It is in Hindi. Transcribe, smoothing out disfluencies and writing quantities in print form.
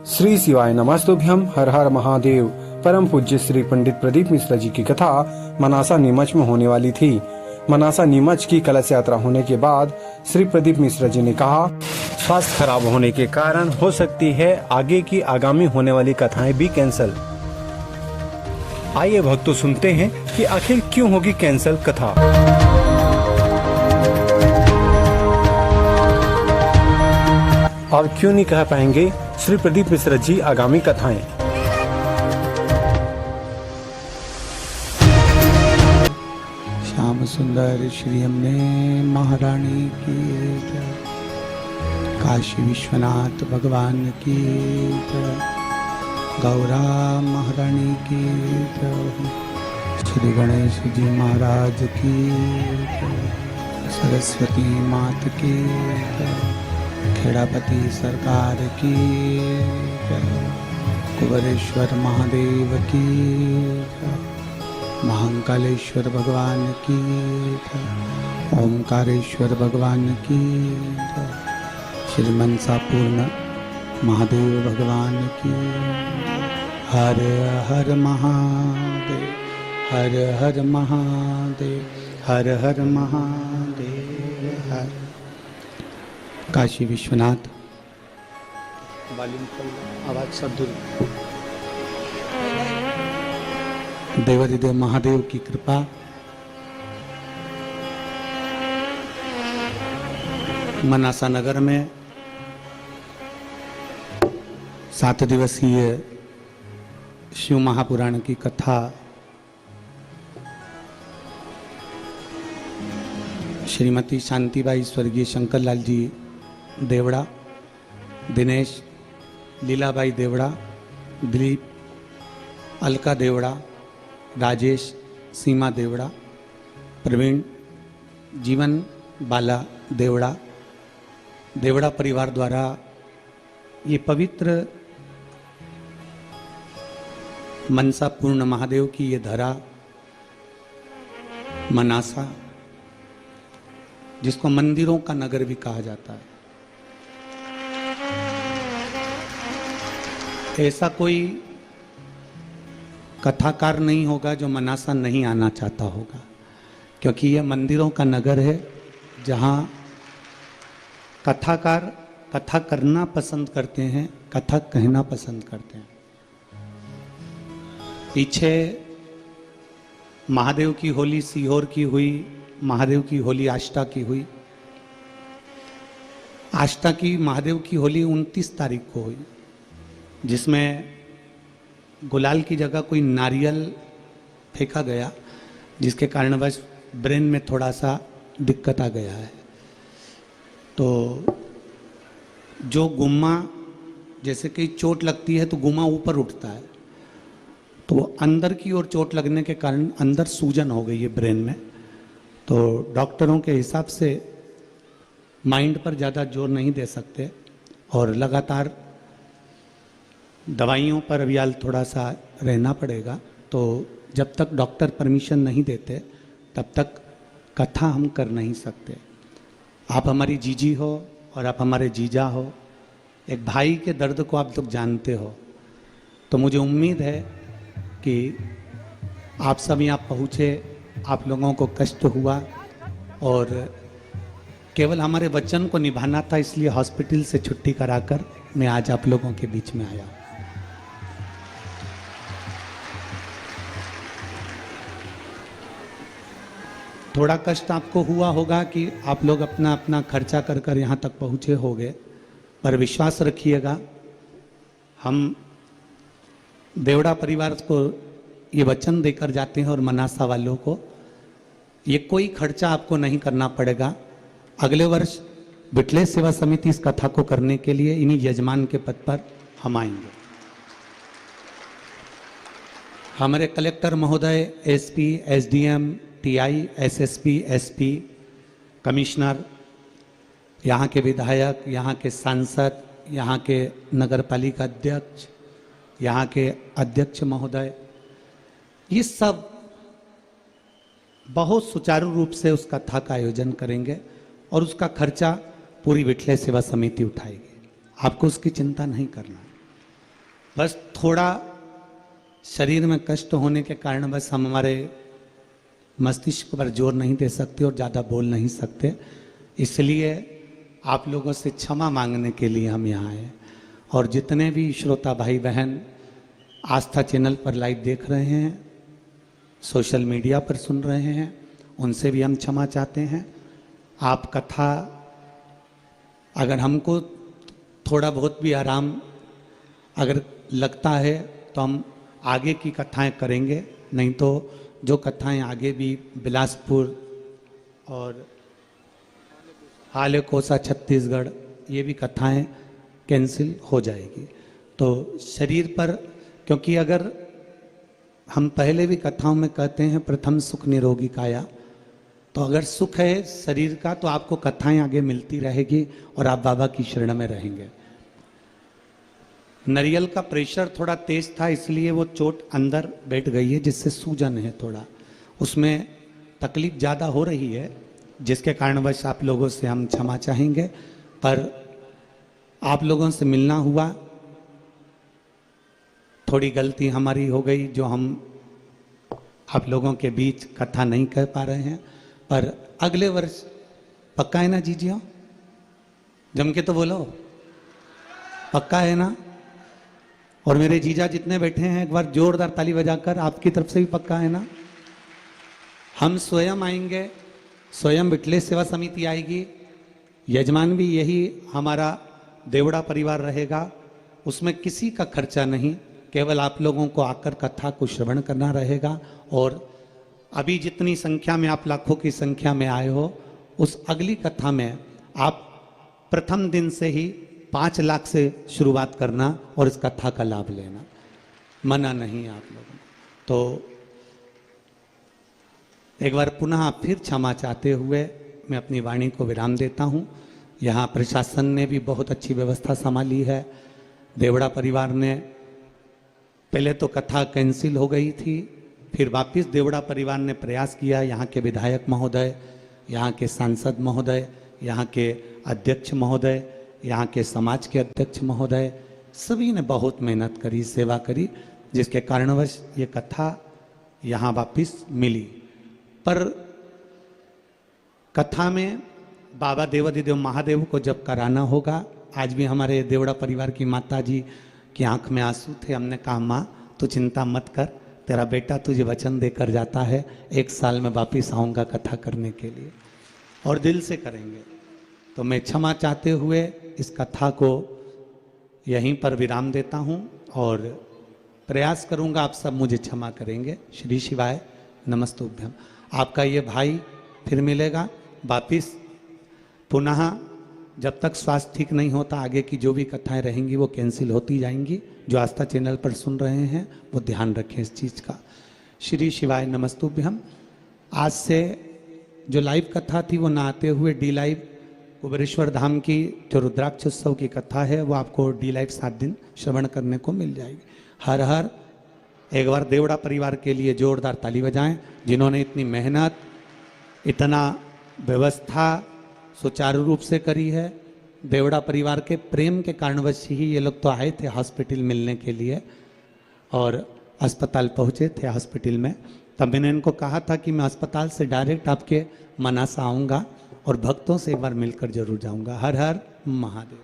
श्री शिवाय नमस्तुभ्यम। हर हर महादेव। परम पूज्य श्री पंडित प्रदीप मिश्रा जी की कथा मनासा नीमच में होने वाली थी। मनासा नीमच की कलश यात्रा होने के बाद श्री प्रदीप मिश्रा जी ने कहा, स्वास्थ्य खराब होने के कारण हो सकती है आगे की आगामी होने वाली कथाएं भी कैंसल। आइए भक्तों सुनते हैं कि आखिर क्यों होगी कैंसल कथा। और क्यों नहीं कह पाएंगे श्री प्रदीप मिश्रा जी आगामी कथाएं। श्याम सुंदर श्री हमने महारानी की जय, काशी विश्वनाथ भगवान की जय, गौरा महारानी की जय, श्री गणेश जी महाराज की जय, सरस्वती मात की जय, खेड़ापति सरकार की जय, कुबेरेश्वर महादेव की जय, महाकालेश्वर भगवान की जय, ओमकारेश्वर भगवान की जय, श्री मनसापूर्ण महादेव भगवान की। हर हर महादेव, हर हर महादेव, हर हर महादेव, हर। काशी विश्वनाथ आवाज सब दूर। देवादिदेव महादेव की कृपा, मनासा नगर में 7 दिवसीय शिव महापुराण की कथा श्रीमती शांतिबाई स्वर्गीय शंकरलाल जी देवड़ा, दिनेश लीलाबाई देवड़ा, दिलीप अलका देवड़ा, राजेश सीमा देवड़ा, प्रवीण जीवन बाला देवड़ा, देवड़ा परिवार द्वारा ये पवित्र मनसा पूर्ण महादेव की ये धरा मनासा, जिसको मंदिरों का नगर भी कहा जाता है, ऐसा कोई कथाकार नहीं होगा जो मनासा नहीं आना चाहता होगा, क्योंकि यह मंदिरों का नगर है जहाँ कथाकार कथा करना पसंद करते हैं, कथा कहना पसंद करते हैं। पीछे महादेव की होली सीहोर की हुई, महादेव की होली आष्टा की हुई। आष्टा की महादेव की होली 29 तारीख को हुई, जिसमें गुलाल की जगह कोई नारियल फेंका गया, जिसके कारणवश ब्रेन में थोड़ा सा दिक्कत आ गया है। तो जो गुम्मा, जैसे कि चोट लगती है तो गुम्मा ऊपर उठता है, तो अंदर की ओर चोट लगने के कारण अंदर सूजन हो गई है ब्रेन में। तो डॉक्टरों के हिसाब से माइंड पर ज़्यादा जोर नहीं दे सकते और लगातार दवाइयों पर अभी थोड़ा सा रहना पड़ेगा। तो जब तक डॉक्टर परमिशन नहीं देते तब तक कथा हम कर नहीं सकते। आप हमारी जीजी हो और आप हमारे जीजा हो, एक भाई के दर्द को आप लोग जानते हो, तो मुझे उम्मीद है कि आप सब यहाँ पहुँचे, आप लोगों को कष्ट हुआ और केवल हमारे वचन को निभाना था, इसलिए हॉस्पिटल से छुट्टी कराकर मैं आज आप लोगों के बीच में आया। थोड़ा कष्ट आपको हुआ होगा कि आप लोग अपना अपना खर्चा कर कर यहाँ तक पहुँचे होंगे, पर विश्वास रखिएगा, हम देवड़ा परिवार को ये वचन देकर जाते हैं और मनासा वालों को ये कोई खर्चा आपको नहीं करना पड़ेगा। अगले वर्ष बिटले सेवा समिति इस कथा को करने के लिए इन्हीं यजमान के पद पर हम आएंगे। हमारे कलेक्टर महोदय, SP, SDM, TI, SSP, SP, commissioner, यहाँ के विधायक, यहाँ के सांसद, यहाँ के नगर पालिका अध्यक्ष, यहाँ के अध्यक्ष महोदय, ये सब बहुत सुचारू रूप से उस कथा का आयोजन करेंगे और उसका खर्चा पूरी विठले सेवा समिति उठाएगी। आपको उसकी चिंता नहीं करना। बस थोड़ा शरीर में कष्ट होने के कारण बस हम हमारे मस्तिष्क पर जोर नहीं दे सकते और ज़्यादा बोल नहीं सकते, इसलिए आप लोगों से क्षमा मांगने के लिए हम यहाँ आए। और जितने भी श्रोता भाई बहन आस्था चैनल पर लाइव देख रहे हैं, सोशल मीडिया पर सुन रहे हैं, उनसे भी हम क्षमा चाहते हैं। आप कथा अगर हमको थोड़ा बहुत भी आराम अगर लगता है तो हम आगे की कथाएं करेंगे, नहीं तो जो कथाएं आगे भी बिलासपुर और हाले कोसा छत्तीसगढ़ ये भी कथाएं कैंसिल हो जाएगी। तो शरीर पर, क्योंकि अगर हम पहले भी कथाओं में कहते हैं प्रथम सुख निरोगी काया, तो अगर सुख है शरीर का तो आपको कथाएं आगे मिलती रहेगी और आप बाबा की शरण में रहेंगे। नारियल का प्रेशर थोड़ा तेज था, इसलिए वो चोट अंदर बैठ गई है, जिससे सूजन है, थोड़ा उसमें तकलीफ ज़्यादा हो रही है, जिसके कारणवश आप लोगों से हम क्षमा चाहेंगे। पर आप लोगों से मिलना हुआ, थोड़ी गलती हमारी हो गई जो हम आप लोगों के बीच कथा नहीं कह पा रहे हैं। पर अगले वर्ष पक्का है ना जीजियो? जम के तो बोलो, पक्का है ना? और मेरे जीजा जितने बैठे हैं एक बार जोरदार ताली बजाकर, आपकी तरफ से भी पक्का है ना? हम स्वयं आएंगे, स्वयं बिटले सेवा समिति आएगी, यजमान भी यही हमारा देवड़ा परिवार रहेगा, उसमें किसी का खर्चा नहीं, केवल आप लोगों को आकर कथा को श्रवण करना रहेगा। और अभी जितनी संख्या में आप लाखों की संख्या में आए हो, उस अगली कथा में आप प्रथम दिन से ही 5 लाख से शुरुआत करना और इस कथा का लाभ लेना, मना नहीं आप लोगों को। तो एक बार पुनः फिर क्षमा चाहते हुए मैं अपनी वाणी को विराम देता हूँ। यहाँ प्रशासन ने भी बहुत अच्छी व्यवस्था संभाली है। देवड़ा परिवार ने पहले तो कथा कैंसिल हो गई थी, फिर वापस देवड़ा परिवार ने प्रयास किया। यहाँ के विधायक महोदय, यहाँ के सांसद महोदय, यहाँ के अध्यक्ष महोदय, यहाँ के समाज के अध्यक्ष महोदय, सभी ने बहुत मेहनत करी, सेवा करी, जिसके कारणवश ये कथा यहाँ वापस मिली। पर कथा में बाबा देवाधिदेव महादेव को जब कराना होगा, आज भी हमारे देवड़ा परिवार की माता जी की आंख में आंसू थे। हमने कहा माँ तू चिंता मत कर, तेरा बेटा तुझे वचन देकर जाता है, 1 साल में वापिस आऊँगा कथा करने के लिए, और दिल से करेंगे। तो मैं क्षमा चाहते हुए इस कथा को यहीं पर विराम देता हूँ और प्रयास करूँगा आप सब मुझे क्षमा करेंगे। श्री शिवाय नमस्तुभ्यम। आपका ये भाई फिर मिलेगा वापिस पुनः। जब तक स्वास्थ्य ठीक नहीं होता आगे की जो भी कथाएं रहेंगी वो कैंसिल होती जाएंगी। जो आस्था चैनल पर सुन रहे हैं वो ध्यान रखें इस चीज़ का। श्री शिवाय नमस्तुभ्यम। आज से जो लाइव कथा थी वो ना आते हुए डी लाइव कुबेरेश्वर धाम की जो रुद्राक्ष उत्सव की कथा है वो आपको डी लाइव 7 दिन श्रवण करने को मिल जाएगी। हर हर। एक बार देवड़ा परिवार के लिए जोरदार ताली बजाएं, जिन्होंने इतनी मेहनत, इतना व्यवस्था सुचारू रूप से करी है। देवड़ा परिवार के प्रेम के कारणवश ही ये लोग तो आए थे हॉस्पिटल मिलने के लिए और अस्पताल पहुँचे थे। हॉस्पिटल में तब मैंने इनको कहा था कि मैं अस्पताल से डायरेक्ट आपके मनासा आऊँगा और भक्तों से एक बार मिलकर जरूर जाऊँगा। हर हर महादेव।